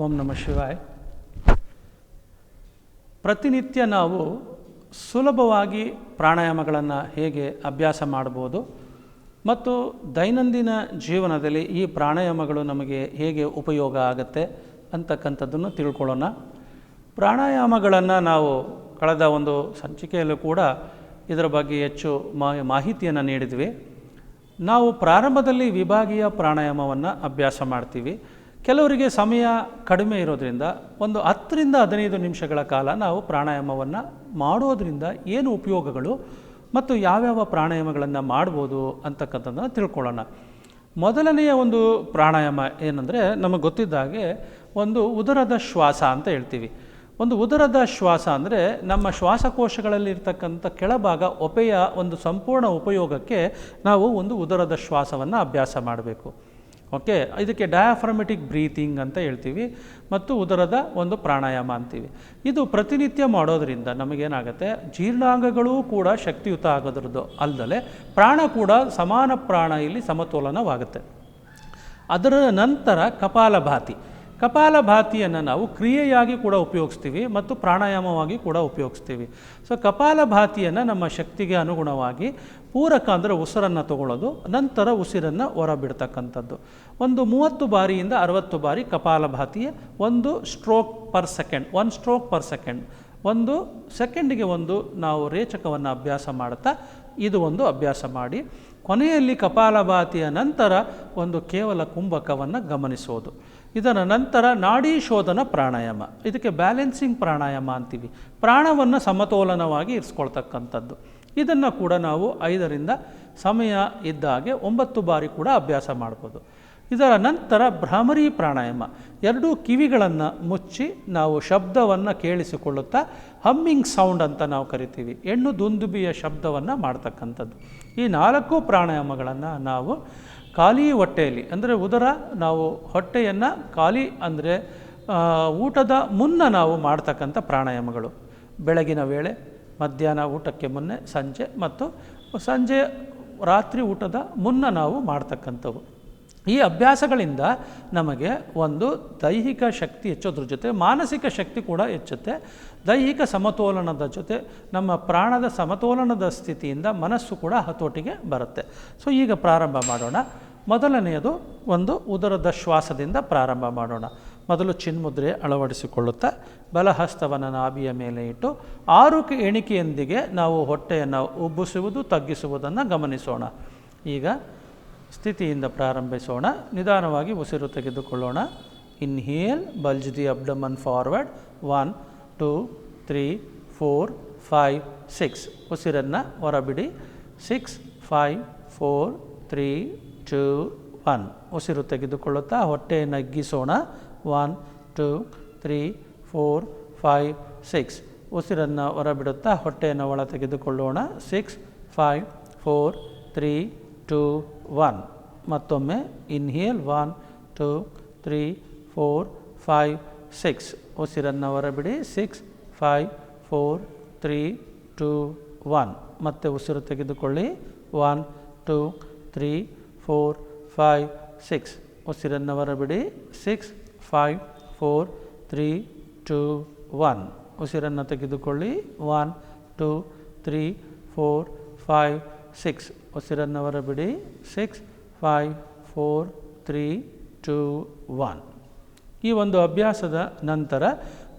ಓಂ ನಮಃ ಶಿವಾಯ. ಪ್ರತಿನಿತ್ಯ ನಾವು ಸುಲಭವಾಗಿ ಪ್ರಾಣಾಯಾಮಗಳನ್ನು ಹೇಗೆ ಅಭ್ಯಾಸ ಮಾಡ್ಬೋದು ಮತ್ತು ದೈನಂದಿನ ಜೀವನದಲ್ಲಿ ಈ ಪ್ರಾಣಾಯಾಮಗಳು ನಮಗೆ ಹೇಗೆ ಉಪಯೋಗ ಆಗುತ್ತೆ ಅಂತಕ್ಕಂಥದ್ದನ್ನು ತಿಳ್ಕೊಳ್ಳೋಣ. ಪ್ರಾಣಾಯಾಮಗಳನ್ನು ನಾವು ಕಳೆದ ಒಂದು ಸಂಚಿಕೆಯಲ್ಲೂ ಕೂಡ ಇದರ ಬಗ್ಗೆ ಹೆಚ್ಚು ಮಾಹಿತಿಯನ್ನು ನೀಡಿದ್ವಿ. ನಾವು ಪ್ರಾರಂಭದಲ್ಲಿ ವಿಭಾಗೀಯ ಪ್ರಾಣಾಯಾಮವನ್ನು ಅಭ್ಯಾಸ ಮಾಡ್ತೀವಿ. ಕೆಲವರಿಗೆ ಸಮಯ ಕಡಿಮೆ ಇರೋದರಿಂದ ಒಂದು 10ರಿಂದ 15 ನಿಮಿಷಗಳ ಕಾಲ ನಾವು ಪ್ರಾಣಾಯಾಮವನ್ನು ಮಾಡೋದರಿಂದ ಏನು ಉಪಯೋಗಗಳು ಮತ್ತು ಯಾವ್ಯಾವ ಪ್ರಾಣಾಯಾಮಗಳನ್ನು ಮಾಡ್ಬೋದು ಅಂತಕ್ಕಂಥದ್ದನ್ನು ತಿಳ್ಕೊಳ್ಳೋಣ. ಮೊದಲನೆಯ ಒಂದು ಪ್ರಾಣಾಯಾಮ ಏನಂದರೆ, ನಮಗೆ ಗೊತ್ತಿದ್ದಾಗೆ ಒಂದು ಉದರದ ಶ್ವಾಸ ಅಂತ ಹೇಳ್ತೀವಿ. ಒಂದು ಉದರದ ಶ್ವಾಸ ಅಂದರೆ ನಮ್ಮ ಶ್ವಾಸಕೋಶಗಳಲ್ಲಿರ್ತಕ್ಕಂಥ ಕೆಳಭಾಗ ಒಪೆಯ ಒಂದು ಸಂಪೂರ್ಣ ಉಪಯೋಗಕ್ಕೆ ನಾವು ಒಂದು ಉದರದ ಶ್ವಾಸವನ್ನು ಅಭ್ಯಾಸ ಮಾಡಬೇಕು. ಓಕೆ, ಇದಕ್ಕೆ ಡಯಾಫ್ರಮೆಟಿಕ್ ಬ್ರೀತಿಂಗ್ ಅಂತ ಹೇಳ್ತೀವಿ ಮತ್ತು ಉದರದ ಒಂದು ಪ್ರಾಣಾಯಾಮ ಅಂತೀವಿ. ಇದು ಪ್ರತಿನಿತ್ಯ ಮಾಡೋದರಿಂದ ನಮಗೇನಾಗುತ್ತೆ, ಜೀರ್ಣಾಂಗಗಳೂ ಕೂಡ ಶಕ್ತಿಯುತ ಆಗೋದ್ರದ್ದು ಅಲ್ಲದೆ ಪ್ರಾಣ ಕೂಡ ಸಮಾನ ಪ್ರಾಣ ಇಲ್ಲಿ ಸಮತೋಲನವಾಗುತ್ತೆ. ಅದರ ನಂತರ ಕಪಾಲಭಾತಿಯನ್ನು ನಾವು ಕ್ರಿಯೆಯಾಗಿ ಕೂಡ ಉಪಯೋಗಿಸ್ತೀವಿ ಮತ್ತು ಪ್ರಾಣಾಯಾಮವಾಗಿ ಕೂಡ ಉಪಯೋಗಿಸ್ತೀವಿ. ಸೊ ಕಪಾಲಭಾತಿಯನ್ನು ನಮ್ಮ ಶಕ್ತಿಗೆ ಅನುಗುಣವಾಗಿ ಪೂರಕ ಅಂದರೆ ಉಸಿರನ್ನು ತಗೊಳ್ಳೋದು, ನಂತರ ಉಸಿರನ್ನು ಹೊರಬಿಡ್ತಕ್ಕಂಥದ್ದು. ಒಂದು 30 ಬಾರಿಯಿಂದ 60 ಬಾರಿ ಕಪಾಲಭಾತಿಯ ಒಂದು ಸ್ಟ್ರೋಕ್ ಪರ್ ಸೆಕೆಂಡ್, ಒಂದು ಸೆಕೆಂಡಿಗೆ ಒಂದು ನಾವು ರೇಚಕವನ್ನು ಅಭ್ಯಾಸ ಮಾಡುತ್ತಾ ಇದು ಒಂದು ಅಭ್ಯಾಸ ಮಾಡಿ, ಕೊನೆಯಲ್ಲಿ ಕಪಾಲಭಾತಿಯ ನಂತರ ಒಂದು ಕೇವಲ ಕುಂಭಕವನ್ನು ಗಮನಿಸೋದು. ಇದರ ನಂತರ ನಾಡಿ ಶೋಧನ ಪ್ರಾಣಾಯಾಮ, ಇದಕ್ಕೆ ಬ್ಯಾಲೆನ್ಸಿಂಗ್ ಪ್ರಾಣಾಯಾಮ ಅಂತೀವಿ. ಪ್ರಾಣವನ್ನು ಸಮತೋಲನವಾಗಿ ಇರಿಸ್ಕೊಳ್ತಕ್ಕಂಥದ್ದು. ಇದನ್ನು ಕೂಡ ನಾವು 5ರಿಂದ ಸಮಯ ಇದ್ದಾಗೆ 9 ಬಾರಿ ಕೂಡ ಅಭ್ಯಾಸ ಮಾಡ್ಬೋದು. ಇದರ ನಂತರ ಭ್ರಾಮರಿ ಪ್ರಾಣಾಯಾಮ, 2 ಕಿವಿಗಳನ್ನು ಮುಚ್ಚಿ ನಾವು ಶಬ್ದವನ್ನು ಕೇಳಿಸಿಕೊಳ್ಳುತ್ತಾ ಹಮ್ಮಿಂಗ್ ಸೌಂಡ್ ಅಂತ ನಾವು ಕರಿತೀವಿ, ಹೆಣ್ಣು ದುಂದುಬಿಯ ಶಬ್ದವನ್ನು ಮಾಡ್ತಕ್ಕಂಥದ್ದು. ಈ 4 ಪ್ರಾಣಾಯಾಮಗಳನ್ನು ನಾವು ಖಾಲಿ ಹೊಟ್ಟೆಯಲ್ಲಿ ಅಂದರೆ ನಾವು ಹೊಟ್ಟೆಯನ್ನು ಖಾಲಿ ಅಂದರೆ ಊಟದ ಮುನ್ನ ನಾವು ಮಾಡ್ತಕ್ಕಂಥ ಪ್ರಾಣಾಯಾಮಗಳು. ಬೆಳಗಿನ ವೇಳೆ, ಮಧ್ಯಾಹ್ನ ಊಟಕ್ಕೆ ಮುನ್ನೆ, ಸಂಜೆ ಮತ್ತು ಸಂಜೆ ರಾತ್ರಿ ಊಟದ ಮುನ್ನ ನಾವು ಮಾಡ್ತಕ್ಕಂಥವು. ಈ ಅಭ್ಯಾಸಗಳಿಂದ ನಮಗೆ ಒಂದು ದೈಹಿಕ ಶಕ್ತಿ ಹೆಚ್ಚೋದ್ರ ಜೊತೆ ಮಾನಸಿಕ ಶಕ್ತಿ ಕೂಡ ಹೆಚ್ಚುತ್ತೆ. ದೈಹಿಕ ಸಮತೋಲನದ ಜೊತೆ ನಮ್ಮ ಪ್ರಾಣದ ಸಮತೋಲನದ ಸ್ಥಿತಿಯಿಂದ ಮನಸ್ಸು ಕೂಡ ಹತೋಟಿಗೆ ಬರುತ್ತೆ. ಸೊ ಈಗ ಪ್ರಾರಂಭ ಮಾಡೋಣ. ಮೊದಲನೆಯದು ಒಂದು ಉದರದ ಶ್ವಾಸದಿಂದ ಪ್ರಾರಂಭ ಮಾಡೋಣ. ಮೊದಲು ಚಿನ್ಮುದ್ರೆ ಅಳವಡಿಸಿಕೊಳ್ಳುತ್ತಾ ಬಲಹಸ್ತವನ್ನು ನಾಭಿಯ ಮೇಲೆ ಇಟ್ಟು 6 ಎಣಿಕೆಯೊಂದಿಗೆ ನಾವು ಹೊಟ್ಟೆಯನ್ನು ಉಬ್ಬಿಸುವುದು ತಗ್ಗಿಸುವುದನ್ನು ಗಮನಿಸೋಣ. ಈಗ ಸ್ಥಿತಿಯಿಂದ ಪ್ರಾರಂಭಿಸೋಣ. ನಿಧಾನವಾಗಿ ಉಸಿರು ತೆಗೆದುಕೊಳ್ಳೋಣ. Inhale, bulge the abdomen forward. 1 2 3 4 5 6. ಉಸಿರನ್ನು ಹೊರಬಿಡಿ. 6 5 4 3 2 1. ಉಸಿರು ತೆಗೆದುಕೊಳ್ಳುತ್ತಾ ಹೊಟ್ಟೆಯನ್ನು ಹಿಗ್ಗಿಸೋಣ. 1 2 3 4 5 6. ಉಸಿರನ್ನು ಹೊರಬಿಡುತ್ತಾ ಹೊಟ್ಟೆಯನ್ನು ಒಳ ತೆಗೆದುಕೊಳ್ಳೋಣ. 6 5 4 3 2 1. ಮತ್ತೊಮ್ಮೆ ಇನ್ಹೇಲ್. 1 2 3 4 5 6. ಉಸಿರನ್ನು ಹೊರಬಿಡಿ. 6 5 4 3 2 1. ಮತ್ತೆ ಉಸಿರು ತೆಗೆದುಕೊಳ್ಳಿ. 1 2 3 4 5 6. ಉಸಿರನ್ನು ಹೊರಬಿಡಿ. 6 5 4 3 2 1. ಉಸಿರನ್ನು ತೆಗೆದುಕೊಳ್ಳಿ. 1 2 3 4 5 6. ಉಸಿರನ್ನು ಹೊರಬಿಡಿ. 6 5 4 3 2 1. ಈ ಒಂದು ಅಭ್ಯಾಸದ ನಂತರ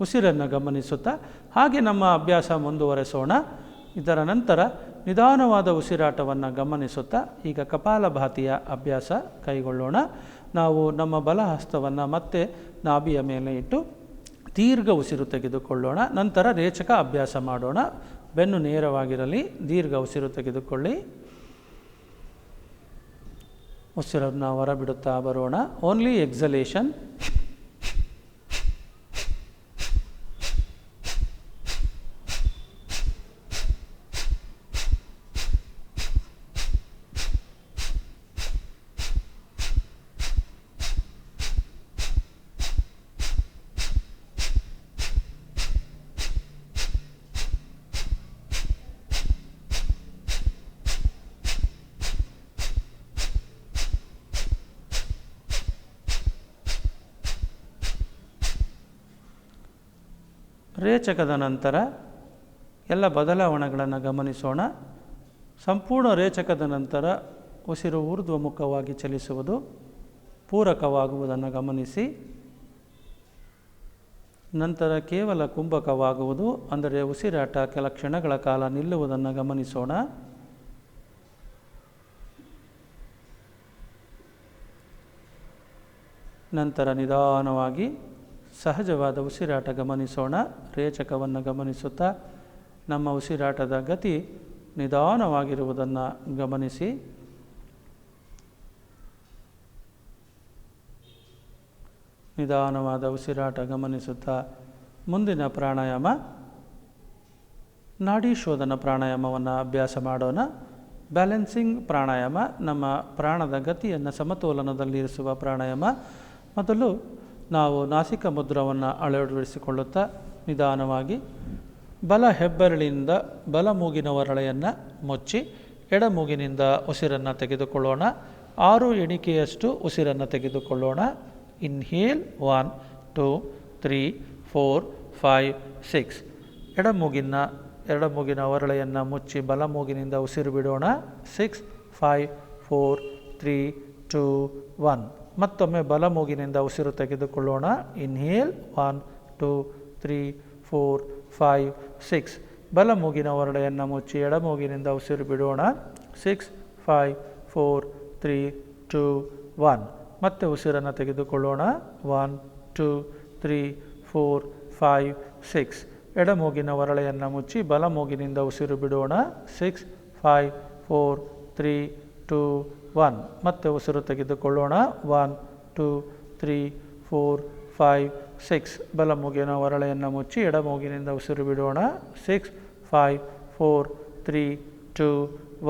ಉಸಿರನ್ನು ಗಮನಿಸುತ್ತಾ ಹಾಗೆ ನಮ್ಮ ಅಭ್ಯಾಸ ಮುಂದುವರೆಸೋಣ. ಇದರ ನಂತರ ನಿಧಾನವಾದ ಉಸಿರಾಟವನ್ನು ಗಮನಿಸುತ್ತಾ ಈಗ ಕಪಾಲಭಾತಿಯ ಅಭ್ಯಾಸ ಕೈಗೊಳ್ಳೋಣ. ನಾವು ನಮ್ಮ ಬಲಹಸ್ತವನ್ನು ಮತ್ತೆ ನಾಭಿಯ ಮೇಲೆ ಇಟ್ಟು ದೀರ್ಘ ಉಸಿರು ತೆಗೆದುಕೊಳ್ಳೋಣ. ನಂತರ ರೇಚಕ ಅಭ್ಯಾಸ ಮಾಡೋಣ. ಬೆನ್ನು ನೇರವಾಗಿರಲಿ. ದೀರ್ಘ ಉಸಿರು ತೆಗೆದುಕೊಳ್ಳಿ. ಉಸಿರನ್ನು ಹೊರಬಿಡುತ್ತಾ ಬರೋಣ. ಓನ್ಲಿ ಎಕ್ಸಲೇಷನ್. ರೇಚಕದ ನಂತರ ಎಲ್ಲ ಬದಲಾವಣೆಗಳನ್ನು ಗಮನಿಸೋಣ. ಸಂಪೂರ್ಣ ರೇಚಕದ ನಂತರ ಉಸಿರು ಊರ್ಧ್ವಮುಖವಾಗಿ ಚಲಿಸುವುದು, ಪೂರಕವಾಗುವುದನ್ನು ಗಮನಿಸಿ. ನಂತರ ಕೇವಲ ಕುಂಭಕವಾಗುವುದು, ಅಂದರೆ ಉಸಿರಾಟ ಕೆಲ ಕ್ಷಣಗಳ ಕಾಲ ನಿಲ್ಲುವುದನ್ನು ಗಮನಿಸೋಣ. ನಂತರ ನಿಧಾನವಾಗಿ ಸಹಜವಾದ ಉಸಿರಾಟ ಗಮನಿಸೋಣ. ರೇಚಕವನ್ನು ಗಮನಿಸುತ್ತಾ ನಮ್ಮ ಉಸಿರಾಟದ ಗತಿ ನಿಧಾನವಾಗಿರುವುದನ್ನು ಗಮನಿಸಿ. ನಿಧಾನವಾದ ಉಸಿರಾಟ ಗಮನಿಸುತ್ತಾ ಮುಂದಿನ ಪ್ರಾಣಾಯಾಮ ನಾಡಿ ಶೋಧನ ಪ್ರಾಣಾಯಾಮವನ್ನು ಅಭ್ಯಾಸ ಮಾಡೋಣ. ಬ್ಯಾಲೆನ್ಸಿಂಗ್ ಪ್ರಾಣಾಯಾಮ, ನಮ್ಮ ಪ್ರಾಣದ ಗತಿಯನ್ನು ಸಮತೋಲನದಲ್ಲಿರಿಸುವ ಪ್ರಾಣಾಯಾಮ. ಮೊದಲು ನಾವು ನಾಸಿಕ ಮುದ್ರವನ್ನು ಅಳವಡಿಸಿಕೊಳ್ಳುತ್ತಾ ನಿಧಾನವಾಗಿ ಬಲ ಹೆಬ್ಬೆರಳಿನಿಂದ ಬಲ ಮೂಗಿನ ಹೊರಳೆಯನ್ನು ಮುಚ್ಚಿ ಎಡ ಮೂಗಿನಿಂದ ಉಸಿರನ್ನು ತೆಗೆದುಕೊಳ್ಳೋಣ. 6 ಎಣಿಕೆಯಷ್ಟು ಉಸಿರನ್ನು ತೆಗೆದುಕೊಳ್ಳೋಣ. ಇನ್ಹೇಲ್ 1 2 3 4 5 6. ಎಡ ಮೂಗಿನ ಹೊರಳೆಯನ್ನು ಮುಚ್ಚಿ ಬಲ ಮೂಗಿನಿಂದ ಉಸಿರು ಬಿಡೋಣ. 6 5 4 3 2 1. ಮತ್ತೊಮ್ಮೆ ಬಲ ಮೂಗಿನಿಂದ ಉಸಿರು ತೆಗೆದುಕೊಳ್ಳೋಣ. ಇನ್ಹೇಲ್ 1 2 3 4 5 6. ಬಲ ಮೂಗಿನ ಹೊರಳೆಯನ್ನು ಮುಚ್ಚಿ ಎಡ ಮೂಗಿನಿಂದ ಉಸಿರು ಬಿಡೋಣ. 6 5 4 3 2 1. ಮತ್ತೆ ಉಸಿರನ್ನು ತೆಗೆದುಕೊಳ್ಳೋಣ. 1 2 3 4 5 6. ಎಡ ಮೂಗಿನ ಹೊರಳೆಯನ್ನು ಮುಚ್ಚಿ ಬಲ ಮೂಗಿನಿಂದ ಉಸಿರು ಬಿಡೋಣ. 6 5 4 3 2 1. ಮತ್ತೆ ಉಸಿರು ತೆಗೆದುಕೊಳ್ಳೋಣ. 1 2 3 4 5 6. ಬಲ ಮೂಗಿನ ಹೊರಳೆಯನ್ನು ಮುಚ್ಚಿ ಎಡ ಮೂಗಿನಿಂದ ಉಸಿರು ಬಿಡೋಣ. 6 5 4 3 2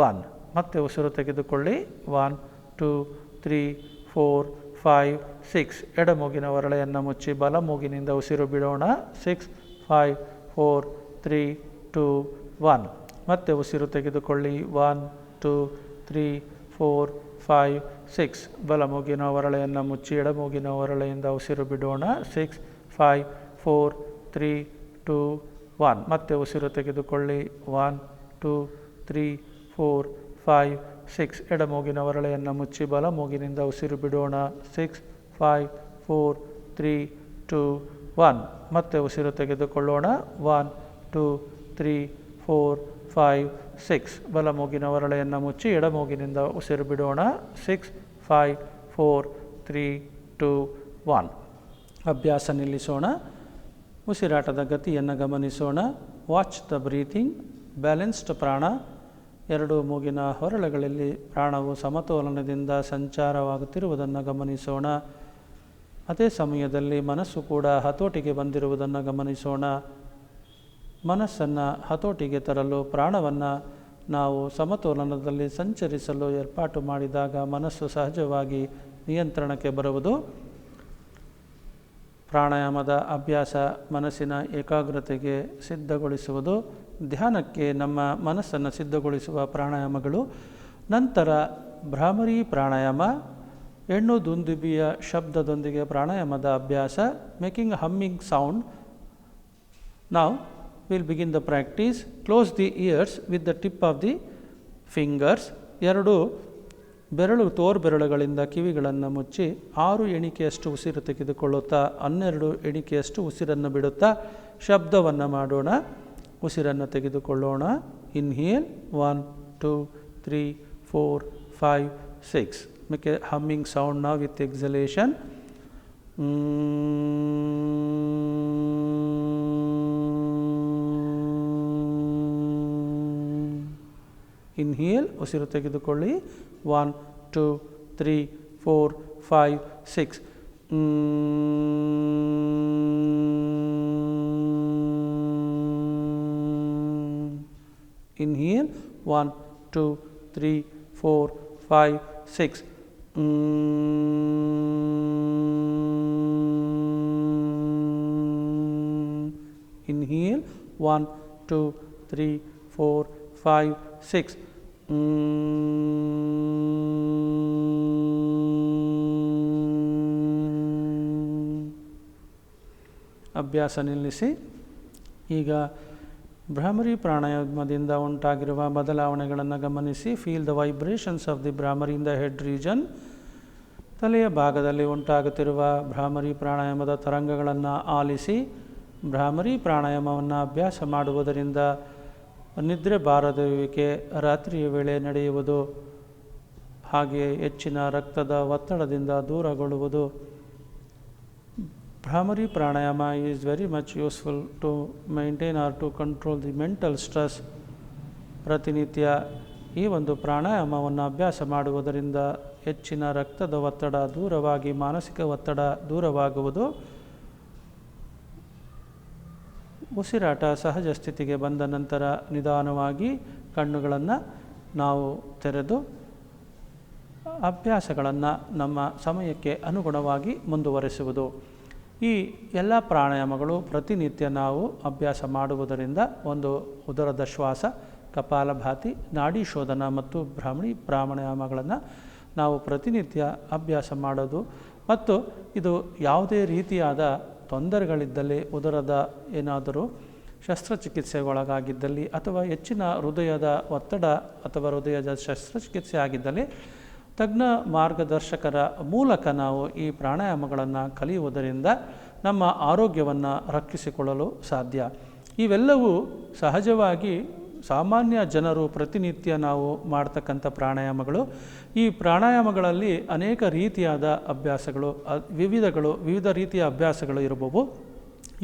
1. ಮತ್ತೆ ಉಸಿರು ತೆಗೆದುಕೊಳ್ಳಿ. 1 2 3 4 5 6. ಎಡ ಮೂಗಿನ ಹೊರಳೆಯನ್ನು ಮುಚ್ಚಿ ಬಲ ಮೂಗಿನಿಂದ ಉಸಿರು ಬಿಡೋಣ. 6 5 4 3 2 1. ಮತ್ತೆ ಉಸಿರು ತೆಗೆದುಕೊಳ್ಳಿ. 1 2 3 4 5 6. ಬಲ ಮೂಗಿನ ಹೊರಳೆಯನ್ನು ಮುಚ್ಚಿ ಎಡ ಮೂಗಿನ ಹೊರಳೆಯಿಂದ ಉಸಿರು ಬಿಡೋಣ. 6 5 4 3 2 1. ಮತ್ತೆ ಉಸಿರು ತೆಗೆದುಕೊಳ್ಳಿ. 1 2 3 4 5 6. ಎಡ ಮೂಗಿನ ಹೊರಳೆಯನ್ನು ಮುಚ್ಚಿ ಬಲ ಮೂಗಿನಿಂದ ಉಸಿರು ಬಿಡೋಣ. 6 5 4 3 2 1. ಮತ್ತೆ ಉಸಿರು ತೆಗೆದುಕೊಳ್ಳೋಣ. 1 2 3 4 5 6. ಬಲ ಮೂಗಿನ ಹೊರಳೆಯನ್ನು ಮುಚ್ಚಿ ಎಡ ಮೂಗಿನಿಂದ ಉಸಿರು ಬಿಡೋಣ. 6 5 4 3 2 1. ಅಭ್ಯಾಸ ನಿಲ್ಲಿಸೋಣ. ಉಸಿರಾಟದ ಗತಿಯನ್ನು ಗಮನಿಸೋಣ. Watch the breathing. ಬ್ಯಾಲೆನ್ಸ್ಡ್ ಪ್ರಾಣ. 2 ಮೂಗಿನ ಹೊರಳೆಗಳಲ್ಲಿ ಪ್ರಾಣವು ಸಮತೋಲನದಿಂದ ಸಂಚಾರವಾಗುತ್ತಿರುವುದನ್ನು ಗಮನಿಸೋಣ. ಅದೇ ಸಮಯದಲ್ಲಿ ಮನಸ್ಸು ಕೂಡ ಹತೋಟಿಗೆ ಬಂದಿರುವುದನ್ನು ಗಮನಿಸೋಣ. ಮನಸ್ಸನ್ನು ಹತೋಟಿಗೆ ತರಲು ಪ್ರಾಣವನ್ನು ನಾವು ಸಮತೋಲನದಲ್ಲಿ ಸಂಚರಿಸಲು ಏರ್ಪಾಟು ಮಾಡಿದಾಗ ಮನಸ್ಸು ಸಹಜವಾಗಿ ನಿಯಂತ್ರಣಕ್ಕೆ ಬರುವುದು. ಪ್ರಾಣಾಯಾಮದ ಅಭ್ಯಾಸ ಮನಸ್ಸಿನ ಏಕಾಗ್ರತೆಗೆ ಸಿದ್ಧಗೊಳಿಸುವುದು. ಧ್ಯಾನಕ್ಕೆ ನಮ್ಮ ಮನಸ್ಸನ್ನು ಸಿದ್ಧಗೊಳಿಸುವ ಪ್ರಾಣಾಯಾಮಗಳು. ನಂತರ ಭ್ರಾಮರಿ ಪ್ರಾಣಾಯಾಮ, ಹೆಣ್ಣು ದುಂದುಬಿಯ ಶಬ್ದದೊಂದಿಗೆ ಪ್ರಾಣಾಯಾಮದ ಅಭ್ಯಾಸ, ಮೇಕಿಂಗ್ ಹಮ್ಮಿಂಗ್ ಸೌಂಡ್. ನಾವು will begin the practice. Close the years with the tip of the fingers. 2 ತೋರ್ಬೆರಳುಗಳಿಂದ ಕಿವಿಗಳನ್ನು ಮುಚ್ಚಿ 6 ಎಣಿಕೆಯಷ್ಟು ಉಸಿರು ತೆಗೆದುಕೊಳ್ಳುತ್ತಾ 12 ಎಣಿಕೆಯಷ್ಟು ಉಸಿರನ್ನು ಬಿಡುತ್ತಾ ಶಬ್ದವನ್ನು ಮಾಡೋಣ. ಉಸಿರನ್ನು ತೆಗೆದುಕೊಳ್ಳೋಣ. Inhale 1 2 3 4 5 6. Make a humming sound now with exhalation. Inhale, ಉಸಿರು ತೆಗೆದುಕೊಳ್ಳಿ. 1 2 3 4 5 6. Inhale 1 2 3 4 5 6. Inhale 1 2 3 4 5 6. ಅಭ್ಯಾಸ ನಿಲ್ಲಿಸಿ. ಈಗ ಭ್ರಾಮರಿ ಪ್ರಾಣಾಯಾಮದಿಂದ ಉಂಟಾಗಿರುವ ಬದಲಾವಣೆಗಳನ್ನು ಗಮನಿಸಿ. Feel the vibrations of the Bhramari in the head region. ತಲೆಯ ಭಾಗದಲ್ಲಿ ಉಂಟಾಗುತ್ತಿರುವ ಭ್ರಾಮರಿ ಪ್ರಾಣಾಯಾಮದ ತರಂಗಗಳನ್ನು ಆಲಿಸಿ. ಭ್ರಾಮರಿ ಪ್ರಾಣಾಯಾಮವನ್ನು ಅಭ್ಯಾಸ ಮಾಡುವುದರಿಂದ ನಿದ್ರೆ ಬಾರದಿರುವಿಕೆ ರಾತ್ರಿಯ ವೇಳೆ ನಡೆಯುವುದು, ಹಾಗೆ ಹೆಚ್ಚಿನ ರಕ್ತದ ಒತ್ತಡದಿಂದ ದೂರಗೊಳ್ಳುವುದು. Bhramari pranayama is very much useful to maintain or to control the mental stress. ಪ್ರತಿನಿತ್ಯ ಈ ಒಂದು ಪ್ರಾಣಾಯಾಮವನ್ನು ಅಭ್ಯಾಸ ಮಾಡುವುದರಿಂದ ಹೆಚ್ಚಿನ ರಕ್ತದ ಒತ್ತಡ ದೂರವಾಗಿ ಮಾನಸಿಕ ಒತ್ತಡ ದೂರವಾಗುವುದು. ಉಸಿರಾಟ ಸಹಜ ಸ್ಥಿತಿಗೆ ಬಂದ ನಂತರ ನಿಧಾನವಾಗಿ ಕಣ್ಣುಗಳನ್ನು ನಾವು ತೆರೆದು ಅಭ್ಯಾಸಗಳನ್ನು ನಮ್ಮ ಸಮಯಕ್ಕೆ ಅನುಗುಣವಾಗಿ ಮುಂದುವರಿಸುವುದು. ಈ ಎಲ್ಲ ಪ್ರಾಣಾಯಾಮಗಳು ಪ್ರತಿನಿತ್ಯ ನಾವು ಅಭ್ಯಾಸ ಮಾಡುವುದರಿಂದ ಒಂದು ಉದರದ ಶ್ವಾಸ, ಕಪಾಲಭಾತಿ, ನಾಡಿ ಶೋಧನ ಮತ್ತು ಭ್ರಾಮರಿ ಪ್ರಾಣಾಯಾಮಗಳನ್ನು ನಾವು ಪ್ರತಿನಿತ್ಯ ಅಭ್ಯಾಸ ಮಾಡೋದು. ಮತ್ತು ಇದು ಯಾವುದೇ ರೀತಿಯಾದ ತೊಂದರೆಗಳಿದ್ದಲ್ಲಿ, ಉದರದ ಏನಾದರೂ ಶಸ್ತ್ರಚಿಕಿತ್ಸೆಗೊಳಗಾಗಿದ್ದಲ್ಲಿ ಅಥವಾ ಹೆಚ್ಚಿನ ಹೃದಯದ ಒತ್ತಡ ಅಥವಾ ಹೃದಯದ ಶಸ್ತ್ರಚಿಕಿತ್ಸೆ ಆಗಿದ್ದಲ್ಲಿ ತಜ್ಞ ಮಾರ್ಗದರ್ಶಕರ ಮೂಲಕ ನಾವು ಈ ಪ್ರಾಣಾಯಾಮಗಳನ್ನು ಕಲಿಯುವುದರಿಂದ ನಮ್ಮ ಆರೋಗ್ಯವನ್ನು ರಕ್ಷಿಸಿಕೊಳ್ಳಲು ಸಾಧ್ಯ. ಇವೆಲ್ಲವೂ ಸಹಜವಾಗಿ ಸಾಮಾನ್ಯ ಜನರು ಪ್ರತಿನಿತ್ಯ ನಾವು ಮಾಡ್ತಕ್ಕಂಥ ಪ್ರಾಣಾಯಾಮಗಳು. ಈ ಪ್ರಾಣಾಯಾಮಗಳಲ್ಲಿ ಅನೇಕ ರೀತಿಯಾದ ಅಭ್ಯಾಸಗಳು, ವಿವಿಧ ರೀತಿಯ ಅಭ್ಯಾಸಗಳು ಇರಬಹುದು.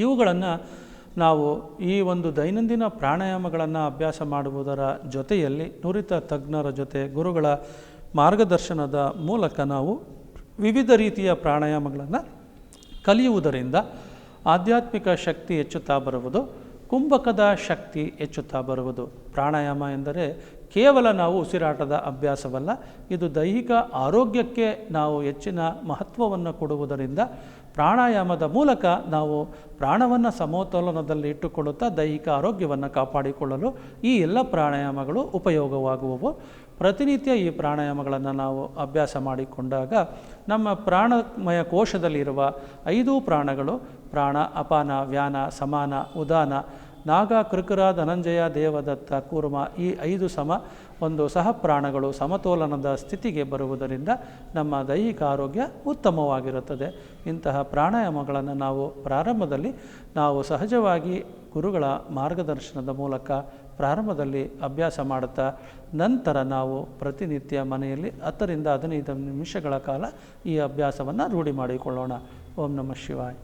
ಇವುಗಳನ್ನು ನಾವು ಈ ಒಂದು ದೈನಂದಿನ ಪ್ರಾಣಾಯಾಮಗಳನ್ನು ಅಭ್ಯಾಸ ಮಾಡುವುದರ ಜೊತೆಯಲ್ಲಿ ನುರಿತ ತಜ್ಞರ ಜೊತೆ ಗುರುಗಳ ಮಾರ್ಗದರ್ಶನದ ಮೂಲಕ ನಾವು ವಿವಿಧ ರೀತಿಯ ಪ್ರಾಣಾಯಾಮಗಳನ್ನು ಕಲಿಯುವುದರಿಂದ ಆಧ್ಯಾತ್ಮಿಕ ಶಕ್ತಿ ಹೆಚ್ಚುತ್ತಾ ಬರುವುದು, ಕುಂಭಕದ ಶಕ್ತಿ ಹೆಚ್ಚುತ್ತಾ ಬರುವುದು. ಪ್ರಾಣಾಯಾಮ ಎಂದರೆ ಕೇವಲ ನಾವು ಉಸಿರಾಟದ ಅಭ್ಯಾಸವಲ್ಲ, ಇದು ದೈಹಿಕ ಆರೋಗ್ಯಕ್ಕೆ ನಾವು ಹೆಚ್ಚಿನ ಮಹತ್ವವನ್ನು ಕೊಡುವುದರಿಂದ ಪ್ರಾಣಾಯಾಮದ ಮೂಲಕ ನಾವು ಪ್ರಾಣವನ್ನು ಸಮತೋಲನದಲ್ಲಿ ಇಟ್ಟುಕೊಳ್ಳುತ್ತಾ ದೈಹಿಕ ಆರೋಗ್ಯವನ್ನು ಕಾಪಾಡಿಕೊಳ್ಳಲು ಈ ಎಲ್ಲ ಪ್ರಾಣಾಯಾಮಗಳು ಉಪಯೋಗವಾಗುವವು. ಪ್ರತಿನಿತ್ಯ ಈ ಪ್ರಾಣಾಯಾಮಗಳನ್ನು ನಾವು ಅಭ್ಯಾಸ ಮಾಡಿಕೊಂಡಾಗ ನಮ್ಮ ಪ್ರಾಣಮಯ ಕೋಶದಲ್ಲಿರುವ 5 ಪ್ರಾಣಗಳು, ಪ್ರಾಣ, ಅಪಾನ, ವ್ಯಾನ, ಸಮಾನ, ಉದಾನ, ನಾಗ, ಕೃಕರ, ಧನಂಜಯ, ದೇವದತ್ತ, ಕೂರ್ಮ, ಈ 5 ಒಂದು ಸಹ ಪ್ರಾಣಗಳು ಸಮತೋಲನದ ಸ್ಥಿತಿಗೆ ಬರುವುದರಿಂದ ನಮ್ಮ ದೈಹಿಕ ಆರೋಗ್ಯ ಉತ್ತಮವಾಗಿರುತ್ತದೆ. ಇಂತಹ ಪ್ರಾಣಾಯಾಮಗಳನ್ನು ನಾವು ಪ್ರಾರಂಭದಲ್ಲಿ ನಾವು ಸಹಜವಾಗಿ ಗುರುಗಳ ಮಾರ್ಗದರ್ಶನದ ಮೂಲಕ ಪ್ರಾರಂಭದಲ್ಲಿ ಅಭ್ಯಾಸ ಮಾಡುತ್ತಾ ನಂತರ ನಾವು ಪ್ರತಿನಿತ್ಯ ಮನೆಯಲ್ಲಿ 10 ರಿಂದ 15 ನಿಮಿಷಗಳ ಕಾಲ ಈ ಅಭ್ಯಾಸವನ್ನು ರೂಢಿ ಮಾಡಿಕೊಳ್ಳೋಣ. ಓಂ ನಮಃ ಶಿವಾಯ.